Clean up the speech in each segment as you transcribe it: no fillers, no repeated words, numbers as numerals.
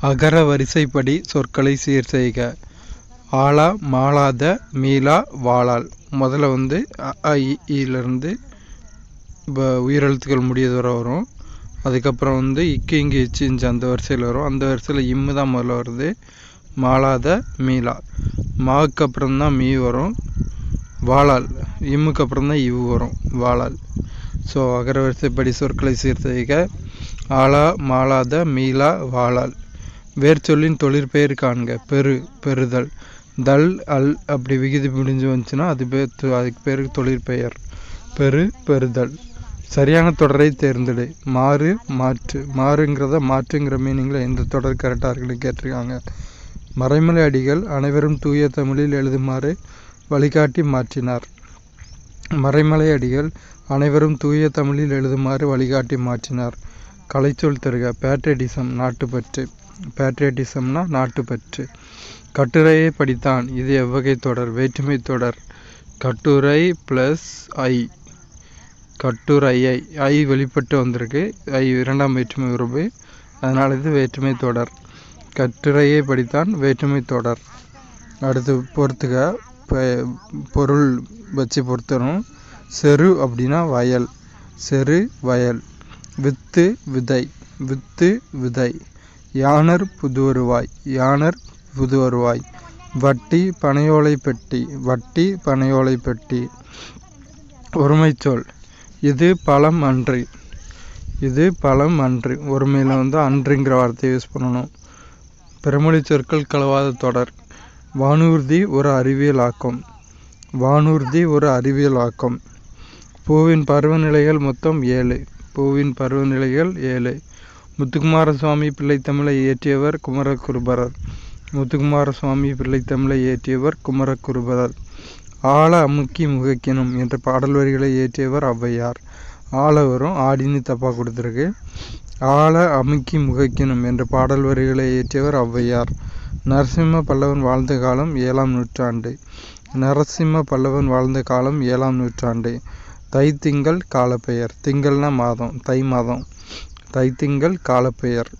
அகர வரிசைப்படி சொற்களை சீர் செய்க. ஆலா மாளாத மீளா வாளால். முதல்ல இருந்து உயிரெழுத்துக்கள் முடியது வரை வரும். அதுக்கப்புறம் இக்கு இங்கு இச்சு இஞ்சு அந்த வரிசையில் வரும். அந்த வரிசையில் இம்மு தான் முதல்ல வருது. மாளாத மீளா. மாவுக்கு அப்புறம் தான் மீ வரும். வாளால். இம்முக்கு அப்புறம் தான் இவ்வு வரும். வாளால். ஸோ அகர வரிசைப்படி சொற்களை சீர் செய்க. ஆலா மாளாத மீளா வாளால். வேர்ச்சொல்லின் தொழிற்பெயர் காண்க. பெறுதல். தல் அல் அப்படி விகுதி முடிஞ்சு வந்துச்சுன்னா அதுக்கு பேருக்கு தொழிற்பெயர். பெறுதல். சரியான தொடரை தேர்ந்தெடு. மாற்று. மாற்றுங்கிற மீனிங்கில் எந்த தொடர் கரெக்டாக இருக்குன்னு கேட்டிருக்காங்க. மறைமலை அடிகள் அனைவரும் தூய தமிழில் எழுதுமாறு வழிகாட்டி மாற்றினார். மறைமலை அடிகள் அனைவரும் தூய தமிழில் எழுதுமாறு வழிகாட்டி மாற்றினார். கலைச்சொல் தருக. பேட்ரியட்டிசம் நாட்டுப்பற்று. பேட்ரியட்டிசம்னா நாட்டுப்பற்று. கட்டுரையை படித்தான். இது எவ்வகை தொடர்? வேற்றுமை தொடர். கட்டுரை ப்ளஸ் ஐ. கட்டுரையை ஐ வெளிப்பட்டு வந்திருக்கு. ஐ இரண்டாம் வேற்றுமை உறவு, அதனால் இது வேற்றுமை தொடர். கட்டுரையை படித்தான் வேற்றுமை தொடர். அடுத்து பொறுத்துக. பொருள் வச்சு பொறுத்தரும். செரு அப்படின்னா வயல். செரு வயல். வித்து விதை. வித்து விதை. யாணர் புதுவருவாய். யாணர் புதுவருவாய். வட்டி பனையோலை பெட்டி. வட்டி பனையோலை பெட்டி. ஒருமைச்சொல். இது பழம் அன்று. இது பழம் அன்று. ஒருமையில் அன்றுங்கிற வார்த்தையை யூஸ் பண்ணணும். பிறமொழி சொற்கள் கலவாத தொடர். வானூர்தி ஒரு அறிவியல் ஆக்கம். வானூர்தி ஒரு அறிவியல் ஆக்கம். பூவின் பருவநிலைகள் மொத்தம் 7. பூவின் பருவநிலைகள் 7. முத்துக்குமாரசுவாமி பிள்ளைத்தமிழை இயற்றியவர் குமரகுருபரர். முத்துக்குமாரசுவாமி பிள்ளைத்தமிழை இயற்றியவர் குமரகுருபரர். ஆழ அமுக்கி முகக்கினும் என்ற பாடல் வரிகளை இயற்றியவர் ஔவையார். ஆழ வரும், ஆடின்னு தப்பாக கொடுத்துருக்கு. ஆழ அமுக்கி முகக்கினும் என்ற பாடல் வரிகளை இயற்றியவர் ஔவையார். நரசிம்ம பல்லவன் வாழ்ந்த காலம் 7ஆம் நூற்றாண்டு. நரசிம்ம பல்லவன் வாழ்ந்த காலம் 7ஆம் நூற்றாண்டு. தைத்திங்கள் காலப்பெயர். திங்கள்னா மாதம், தை மாதம். தைத்திங்கள் காலப்பெயர்.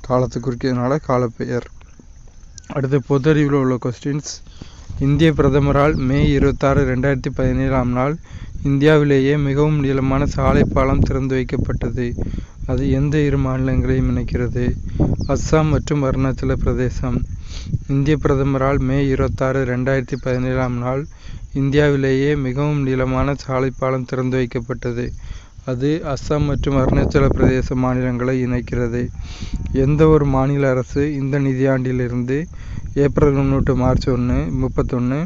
காலத்தை குறிக்கிறதுனால காலப்பெயர். அடுத்து பொதறிவில் உள்ள கொஸ்டின்ஸ். இந்திய பிரதமரால் மே 26, 2017 நாள் இந்தியாவிலேயே மிகவும் நீளமான சாலை பாலம் திறந்து வைக்கப்பட்டது. அது எந்த 2 மாநிலங்களையும் இணைக்கிறது? அஸ்ஸாம் மற்றும் அருணாச்சல பிரதேசம். இந்திய பிரதமரால் மே 26, 2017 நாள் இந்தியாவிலேயே மிகவும் நீளமான சாலை பாலம் திறந்து வைக்கப்பட்டது. அது அஸ்ஸாம் மற்றும் அருணாச்சல பிரதேச மாநிலங்களை இணைக்கிறது. எந்த ஒரு மாநில அரசு இந்த நிதியாண்டிலிருந்து ஏப்ரல் 1 to மார்ச் 31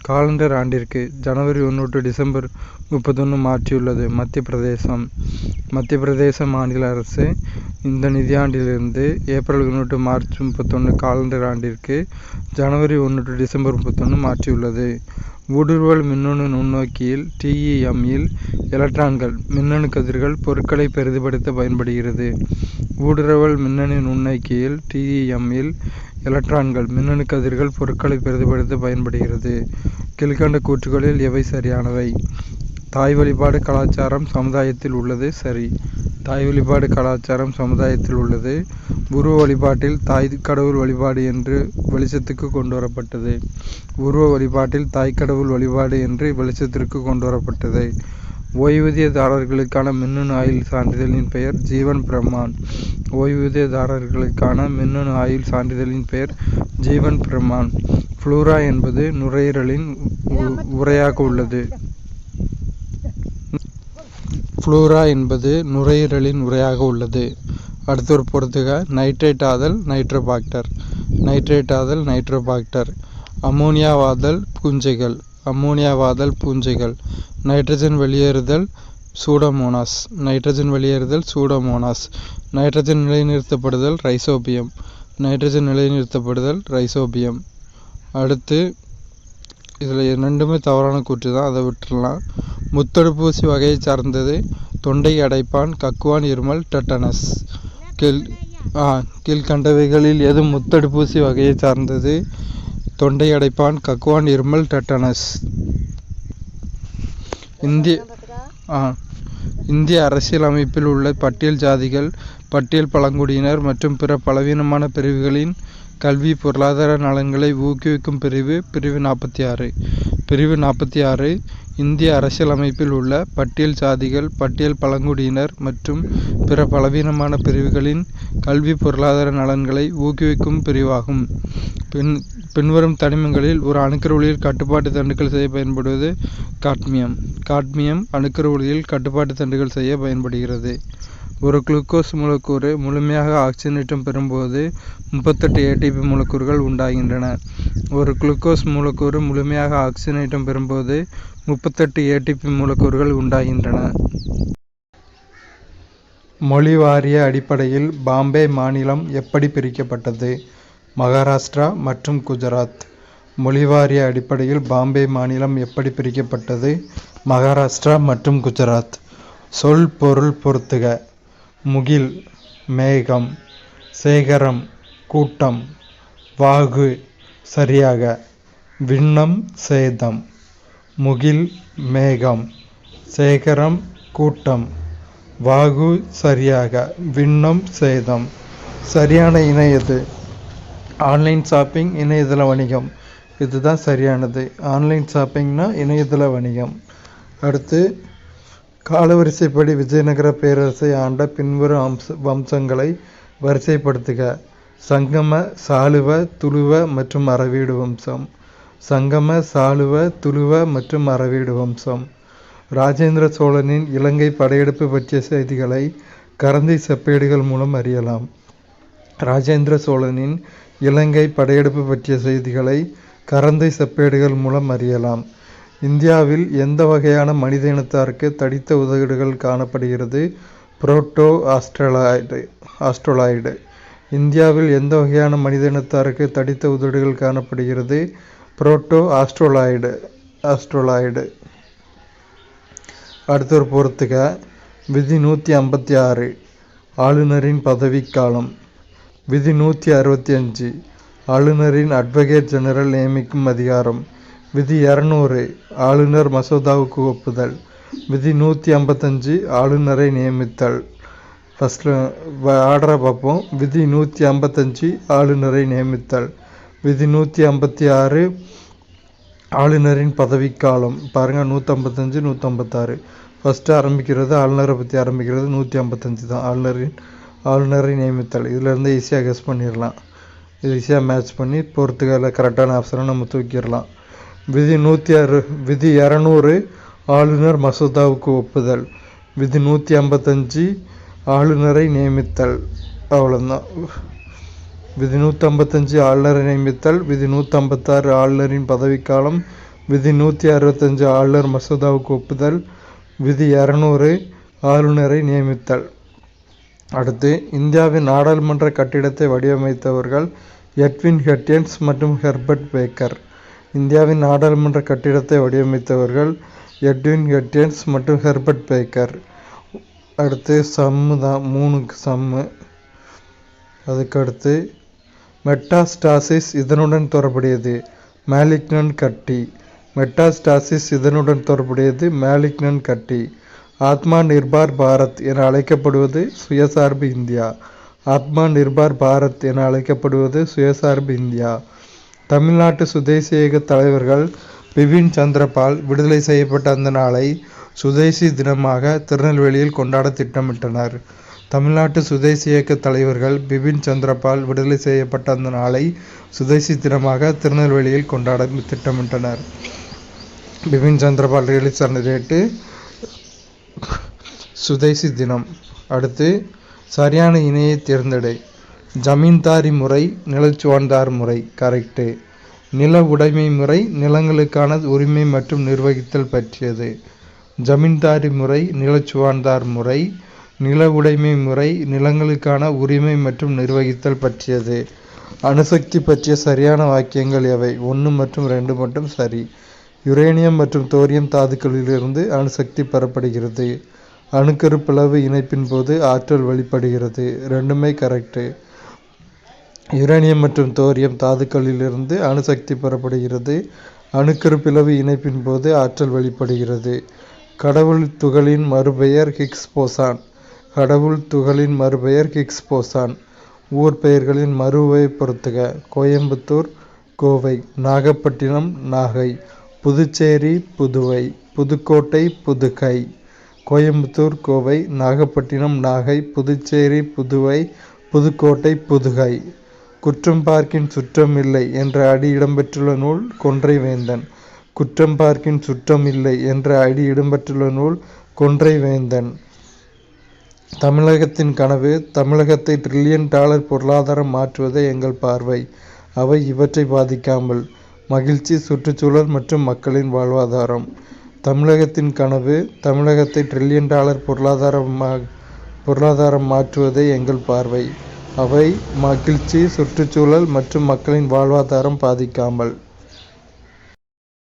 காலண்டர் ஆண்டிற்கு ஜனவரி 1 to டிசம்பர் 31 மாற்றியுள்ளது? மத்திய பிரதேசம். மத்திய பிரதேச மாநில அரசு இந்த நிதியாண்டிலிருந்து ஏப்ரல் 1 to மார்ச் 31 காலண்டர் ஆண்டிற்கு ஜனவரி 1 to டிசம்பர் 31 மாற்றியுள்ளது. ஊடுருவல் மின்னணு நுண்ணோக்கியில் TEM-இல் எலக்ட்ரான்கள் மின்னணு கதிர்கள் பொருட்களை பெரிதுபடுத்த பயன்படுகிறது. ஊடுருவல் மின்னணு நுண்ணோக்கியில் TEM-இல் எலக்ட்ரான்கள் மின்னணு கதிர்கள் பொருட்களை பெரிதுபடுத்த பயன்படுகிறது. கீழ்கண்ட கூற்றுகளில் எவை சரியானவை? தாய் வழிபாடு கலாச்சாரம் சமுதாயத்தில் உள்ளது. சரி. தாய் வழிபாடு கலாச்சாரம் சமுதாயத்தில் உள்ளது. உருவ வழிபாட்டில் தாய் கடவுள் வழிபாடு என்று வெளிச்சத்துக்கு கொண்டு வரப்பட்டது. உருவ வழிபாட்டில் தாய் கடவுள் வழிபாடு என்று வெளிச்சத்திற்கு கொண்டு வரப்பட்டது. ஓய்வூதியதாரர்களுக்கான மின்னணு ஆயுள் சான்றிதழின் பெயர் ஜீவன் பிரமான். ஓய்வூதியதாரர்களுக்கான மின்னணு ஆயுள் சான்றிதழின் பெயர் ஜீவன் பிரமான். ஃப்ளூரா என்பது நுரையீரலின் உரையாக உள்ளது. ஃப்ளூரா என்பது நுரையீரலின் உரையாக உள்ளது. அடுத்த ஒரு பொறுத்துக. நைட்ரேட் ஆதல் நைட்ரோபாக்டர். நைட்ரேட் ஆதல் நைட்ரோபாக்டர். அமோனியாவாதல் பூஞ்சைகள். அமோனியாவாதல் பூஞ்சைகள். நைட்ரஜன் வெளியேறுதல் சூடோமோனாஸ். நைட்ரஜன் வெளியேறுதல் சூடோமோனாஸ். நைட்ரஜன் நிலைநிறுத்தப்படுதல் ரைசோபியம். நைட்ரஜன் நிலைநிறுத்தப்படுதல் ரைசோபியம். அடுத்து இதில் 2மே தவறான கூற்று தான், அதை விட்டுடலாம். முத்தடுப்பூசி வகையை சார்ந்தது. தொண்டை அடைப்பான், கக்குவான், இருமல், டெட்டனஸ். கீழ்கண்டவைகளில் எது முத்தடுப்பூசி வகையை சார்ந்தது? தொண்டை அடைப்பான், கக்குவான், இருமல், டெட்டனஸ். இந்திய அரசியல் அமைப்பில் உள்ள பட்டியல் ஜாதிகள் பட்டியல் பழங்குடியினர் மற்றும் பிற பலவீனமான பிரிவுகளின் கல்வி பொருளாதார நலன்களை ஊக்குவிக்கும் பிரிவு 46. பிரிவு 46 இந்திய அரசியலமைப்பில் உள்ள பட்டியல் சாதிகள், பட்டியல் பழங்குடியினர் மற்றும் பிற பலவீனமான பிரிவுகளின் கல்வி பொருளாதார நலன்களை ஊக்குவிக்கும் பிரிவாகும். பின்வரும் தனிமங்களில் ஒரு அணுக்கரு ஒளியில் கட்டுப்பாட்டு தண்டுகள் செய்ய பயன்படுவது காட்மியம். காட்மியம் அணுக்கரு ஒளியில் கட்டுப்பாட்டு தண்டுகள் செய்ய பயன்படுகிறது. ஒரு குளுக்கோஸ் மூலக்கூறு முழுமையாக ஆக்சிஜனேற்றம் பெறும்போது 38 ATP மூலக்கூறுகள் உண்டாகின்றன. ஒரு குளுக்கோஸ் மூலக்கூறு முழுமையாக ஆக்சிஜனேற்றம் பெறும்போது 38 ATP மூலக்கூறுகள் உண்டாகின்றன. மொழி வாரிய அடிப்படையில் பாம்பே மாநிலம் எப்படி பிரிக்கப்பட்டது? மகாராஷ்டிரா மற்றும் குஜராத். மொழி வாரிய அடிப்படையில் பாம்பே மாநிலம் எப்படி பிரிக்கப்பட்டது? மகாராஷ்டிரா மற்றும் குஜராத். சொல் பொருள் பொறுத்துக. முகில் மேகம், சேகரம் கூட்டம், வாகு சரியாக, விண்ணம் சேதம். முகில் மேகம், சேகரம் கூட்டம், வாகு சரியாக, விண்ணம் சேதம். சரியான இணை எது? ஆன்லைன் ஷாப்பிங், இணையதள வணிகம். இதுதான் சரியானது. ஆன்லைன் ஷாப்பிங்னா இணையதள வணிகம். அடுத்து காலவரிசைப்படி விஜயநகர பேரரசை ஆண்ட பின்வரும் வம்சங்களை வரிசைப்படுத்துக. சங்கம, சாளுவ, துளுவ மற்றும் அரவீடு வம்சம். சங்கம, சாளுவ, துளுவ மற்றும் அரவீடு வம்சம். ராஜேந்திர சோழனின் இலங்கை படையெடுப்பு பற்றிய செய்திகளை கரந்தை செப்பேடுகள் மூலம் அறியலாம். ராஜேந்திர சோழனின் இலங்கை படையெடுப்பு பற்றிய செய்திகளை கரந்தை செப்பேடுகள் மூலம் அறியலாம். இந்தியாவில் எந்த வகையான மனித இனத்தாருக்கு தடித்த உதடுகள் காணப்படுகிறது? புரோட்டோ ஆஸ்ட்ரோலாய்டு. இந்தியாவில் எந்த வகையான மனித இனத்தாருக்கு தடித்த உதடுகள் காணப்படுகிறது? புரோட்டோ ஆஸ்ட்ரோலாய்டு. அடுத்த ஒரு பொறுத்துக. விதி 156 ஆளுநரின் பதவிக்காலம். விதி 165 ஆளுநரின் அட்வொகேட் ஜெனரல் நியமிக்கும் அதிகாரம். விதி 200 ஆளுநர் மசோதாவுக்கு ஒப்புதல். விதி 155 ஆளுநரை நியமித்தல். ஃபர்ஸ்ட் ஆர்டரை பார்ப்போம். விதி 155 ஆளுநரை நியமித்தல். விதி 156 ஆளுநரின் பதவிக்காலம். பாருங்கள், 155 156 ஃபஸ்ட்டு ஆரம்பிக்கிறது ஆளுநரை பற்றி ஆரம்பிக்கிறது. 155 தான் ஆளுநரை நியமித்தல். இதிலேருந்து ஈஸியாக கெஸ் பண்ணிடலாம். இது ஈஸியாக மேட்ச் பண்ணி பொறுத்துக்கால கரெக்டான ஆப்ஷனை நம்ம தூக்கிடலாம். விதி 200 ஆளுநர் மசோதாவுக்கு ஒப்புதல். விதி 155 ஆளுநரை நியமித்தல். அவ்வளோதான். விதி 155 ஆளுநரை நியமித்தல். விதி 156 ஆளுநரின் பதவிக்காலம். விதி 165 ஆளுநர் மசோதாவுக்கு ஒப்புதல். விதி 200 ஆளுநரை நியமித்தல். அடுத்து இந்தியாவின் நாடாளுமன்ற கட்டிடத்தை வடிவமைத்தவர்கள் எட்வின் ஹெர்ட்ஸ் மற்றும் ஹெர்பர்ட் பேக்கர். இந்தியாவின் நாடாளுமன்ற கட்டிடத்தை வடிவமைத்தவர்கள் எட்வின் ஹெர்ட்ஸ் மற்றும் ஹெர்பர்ட் பேக்கர். அடுத்து சம்மு தான், 3 சம்மு. அதுக்கடுத்து மெட்டாஸ்டாசிஸ் இதனுடன் தொடர்புடையது மேலிக்னன்ட் கட்டி. மெட்டாஸ்டாசிஸ் இதனுடன் தொடர்புடையது மேலிக்னன்ட் கட்டி. ஆத்மா நிர்பார் பாரத் என அழைக்கப்படுவது சுயசார்பு இந்தியா. ஆத்மா நிர்பார் பாரத் என அழைக்கப்படுவது சுயசார்பு இந்தியா. தமிழ்நாட்டு சுதேசி இயக்க தலைவர்கள் பிபின் சந்திரபால் விடுதலை செய்யப்பட்ட அந்த நாளை சுதேசி தினமாக திருநெல்வேலியில் கொண்டாட திட்டமிட்டனர். தமிழ்நாட்டு சுதேசி இயக்க தலைவர்கள் பிபின் சந்திரபால் விடுதலை செய்யப்பட்ட அந்த நாளை சுதேசி தினமாக திருநெல்வேலியில் கொண்டாட திட்டமிட்டனர். பிபின் சந்திரபால் ரிலீஸ் ஆன டேட்டு சுதேசி தினம். அடுத்து சரியான இணையை தேர்ந்தெடு. ஜமீன்தாரி முறை, நிலச்சுவான்தார் முறை. கரெக்டு. நில உடைமை முறை நிலங்களுக்கான உரிமை மற்றும் நிர்வகித்தல் பற்றியது. ஜமீன்தாரி முறை, நிலச்சுவான்தார் முறை. நில உடைமை முறை நிலங்களுக்கான உரிமை மற்றும் நிர்வகித்தல் பற்றியது. அணுசக்தி பற்றிய சரியான வாக்கியங்கள் எவை? 1 மற்றும் 2 மட்டும் சரி. யுரேனியம் மற்றும் தோரியம் தாதுக்களிலிருந்து அணுசக்தி பெறப்படுகிறது. அணுக்கரு பிளவு இணைப்பின் போது ஆற்றல் வெளிப்படுகிறது. 2மே கரெக்டு. யுரேனியம் மற்றும் தோரியம் தாதுக்களிலிருந்து அணுசக்தி பெறப்படுகிறது. அணுக்கரு பிளவு இணைப்பின் போது ஆற்றல் வெளிப்படுகிறது. கடவுள் துகளின் மறுபெயர் ஹிக்ஸ் போசான். கடவுள் துகளின் மறுபெயர் ஹிக்ஸ் போசான். ஊர் பெயர்களின் மறுவை பொறுத்துக. கோயம்புத்தூர், கோவை. நாகப்பட்டினம், நாகை. புதுச்சேரி, புதுவை. புதுக்கோட்டை, புதுகை. கோயம்புத்தூர், கோவை. நாகப்பட்டினம், நாகை. புதுச்சேரி, புதுவை. புதுக்கோட்டை, புதுகை. குற்றம் பார்க்கின் சுற்றம் இல்லை என்ற அடி இடம்பெற்றுள்ள நூல் கொன்றை வேந்தன். குற்றம் பார்க்கின் சுற்றம் இல்லை என்ற அடி இடம்பெற்றுள்ள நூல் கொன்றை வேந்தன். தமிழகத்தின் கனவு. தமிழகத்தை $1 டிரில்லியன் பொருளாதாரம் மாற்றுவதே எங்கள் பார்வை. அவை இவற்றை பாதிக்காமல். மகிழ்ச்சி, சுற்றுச்சூழல் மற்றும் மக்களின் வாழ்வாதாரம். தமிழகத்தின் கனவு. தமிழகத்தை $1 டிரில்லியன் பொருளாதாரம் மாற்றுவதே எங்கள் பார்வை. அவை மகிழ்ச்சி, சுற்றுச்சூழல் மற்றும் மக்களின் வாழ்வாதாரம் பாதிக்காமல்.